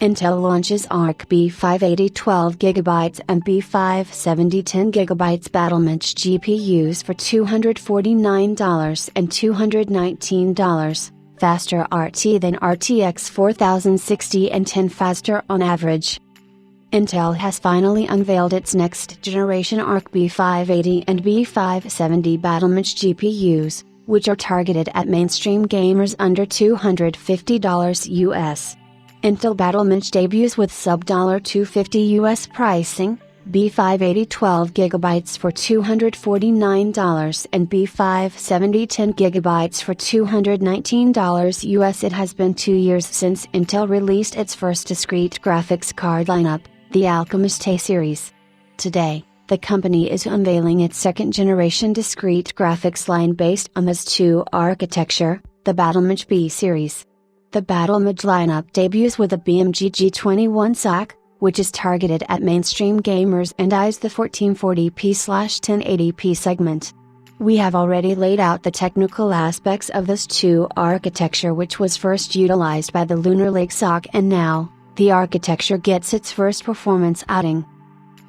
Intel launches Arc B580 12GB and B570 10GB Battlemage GPUs for $249 and $219, faster RT than RTX 4060 and 10 faster on average. Intel has finally unveiled its next generation Arc B580 and B570 Battlemage GPUs, which are targeted at mainstream gamers under $250 US. Intel Battlemage debuts with sub $250 US pricing, B580 12GB for $249 and B570 10GB for $219 US. It has been 2 years since Intel released its first discrete graphics card lineup, the Alchemist A series. Today, the company is unveiling its second-generation discrete graphics line based on this 2 architecture, the Battlemage B series. The Battlemage lineup debuts with a BMG G21 SoC, which is targeted at mainstream gamers and eyes the 1440p/1080p segment. We have already laid out the technical aspects of this 2 architecture, which was first utilized by the Lunar Lake SoC, and now, the architecture gets its first performance outing.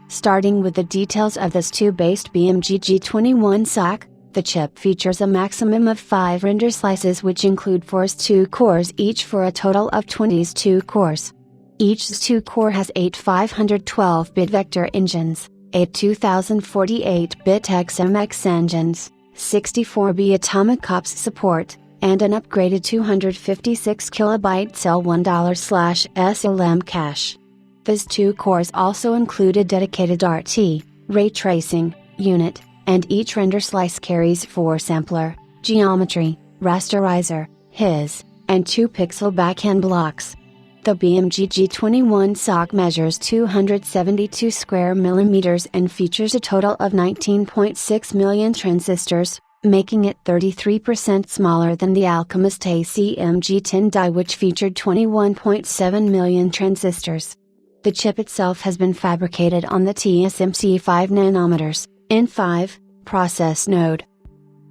Starting with the details of this 2-based BMG G21 SoC, the chip features a maximum of 5 render slices, which include 4's 2 cores each for a total of 20's 2 cores. Each 2 core has 8 512-bit vector engines, 8 2048-bit XMX engines, 64B atomic ops support, and an upgraded 256KB Cell $1/SLM cache. These 2 cores also include a dedicated RT, ray tracing, unit, and each render slice carries 4 sampler, geometry, rasterizer, HIS, and 2 pixel backend blocks. The BMG G21 SoC measures 272 square millimeters and features a total of 19.6 million transistors, making it 33% smaller than the Alchemist A CMG10 die, which featured 21.7 million transistors. The chip itself has been fabricated on the TSMC 5nm N5 process node.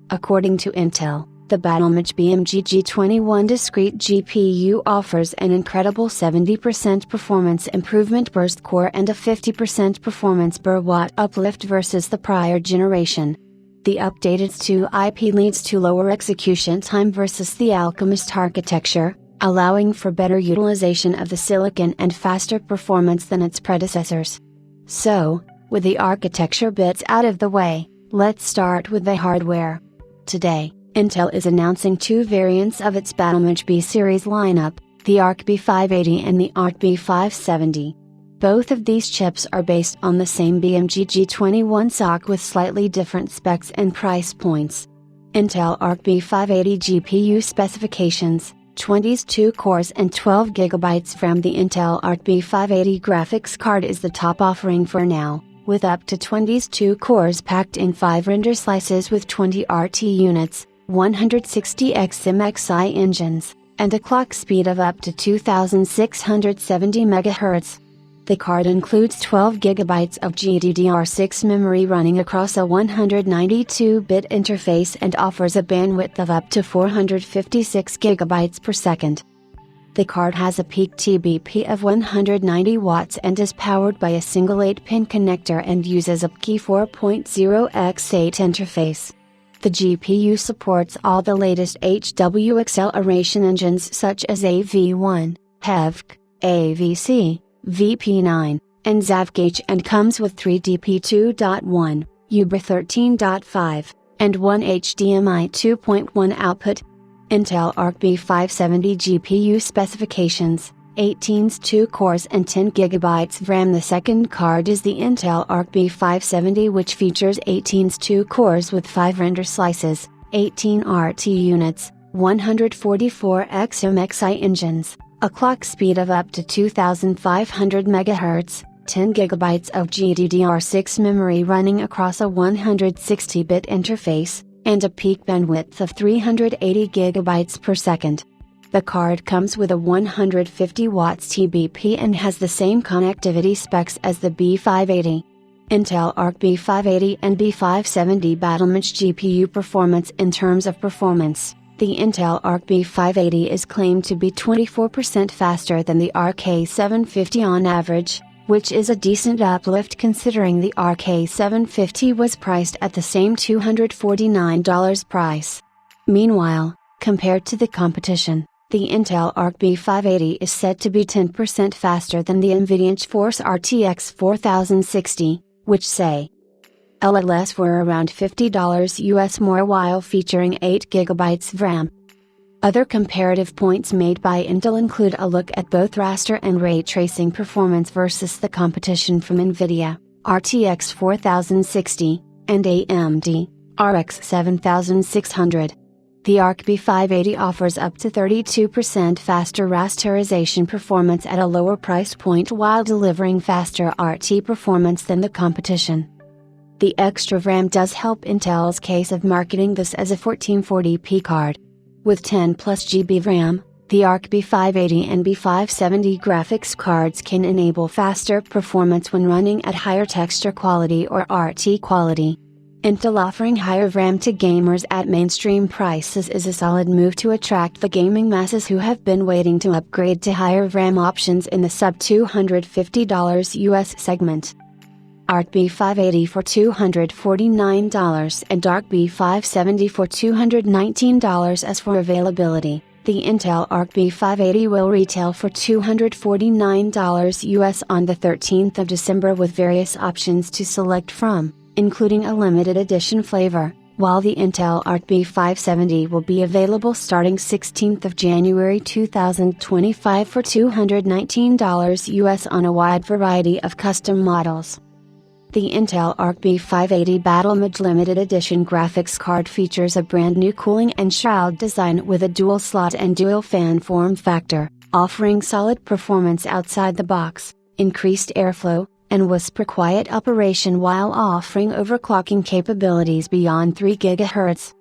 According to Intel, the Battlemage BMG G21 discrete GPU offers an incredible 70% performance improvement per core and a 50% performance per watt uplift versus the prior generation. The updated 2 IP leads to lower execution time versus the Alchemist architecture, allowing for better utilization of the silicon and faster performance than its predecessors. So, with the architecture bits out of the way, let's start with the hardware. Today, Intel is announcing 2 variants of its Battlemage B series lineup, the Arc B580 and the Arc B570. Both of these chips are based on the same BMG G21 SoC with slightly different specs and price points. Intel Arc B580 GPU specifications: 20's 2 cores and 12GB from the Intel Arc B580 graphics card is the top offering for now, with up to 20's 2 cores packed in 5 render slices with 20 RT units, 160 XMXI engines, and a clock speed of up to 2670 MHz. The card includes 12GB of GDDR6 memory running across a 192-bit interface and offers a bandwidth of up to 456 GB per second. The card has a peak TBP of 190 watts and is powered by a single 8-pin connector and uses a PCIe 4.0x8 interface. The GPU supports all the latest HW acceleration engines such as AV1, HEVC, AVC, VP9, and XAVGH, and comes with 3 DP2.1, UBR 13.5, and 1 HDMI 2.1 output. Intel Arc B570 GPU specifications: 18's 2 cores and 10GB of RAM. The second card is the Intel Arc B570, which features 18's 2 cores with 5 render slices, 18 RT units, 144 XMXI engines, a clock speed of up to 2500 MHz, 10GB of GDDR6 memory running across a 160-bit interface, and a peak bandwidth of 380 GB per second. The card comes with a 150 watts TBP and has the same connectivity specs as the B580. Intel Arc B580 and B570 Battlemage GPU performance. In terms of performance, The Intel Arc B580 is claimed to be 24% faster than the RK750 on average, which is a decent uplift considering the RK750 was priced at the same $249 price. Meanwhile, compared to the competition, the Intel Arc B580 is said to be 10% faster than the NVIDIA GeForce RTX 4060, which say LLS were around $50 US more while featuring 8GB of RAM. Other comparative points made by Intel include a look at both raster and ray tracing performance versus the competition from NVIDIA, RTX 4060, and AMD, RX 7600. The Arc B580 offers up to 32% faster rasterization performance at a lower price point while delivering faster RT performance than the competition. The extra RAM does help Intel's case of marketing this as a 1440p card. With 10 plus GB of RAM, the Arc B580 and B570 graphics cards can enable faster performance when running at higher texture quality or RT quality. Intel offering higher RAM to gamers at mainstream prices is a solid move to attract the gaming masses who have been waiting to upgrade to higher RAM options in the sub $250 US segment. Arc B580 for $249 and Arc B570 for $219. As for availability, the Intel Arc B580 will retail for $249 US on the 13th of December with various options to select from, including a limited edition flavor, while the Intel Arc B570 will be available starting 16th of January 2025 for $219 US on a wide variety of custom models. The Intel Arc B580 Battlemage Limited Edition graphics card features a brand new cooling and shroud design with a dual slot and dual fan form factor, offering solid performance outside the box, increased airflow, and whisper quiet operation while offering overclocking capabilities beyond 3 GHz.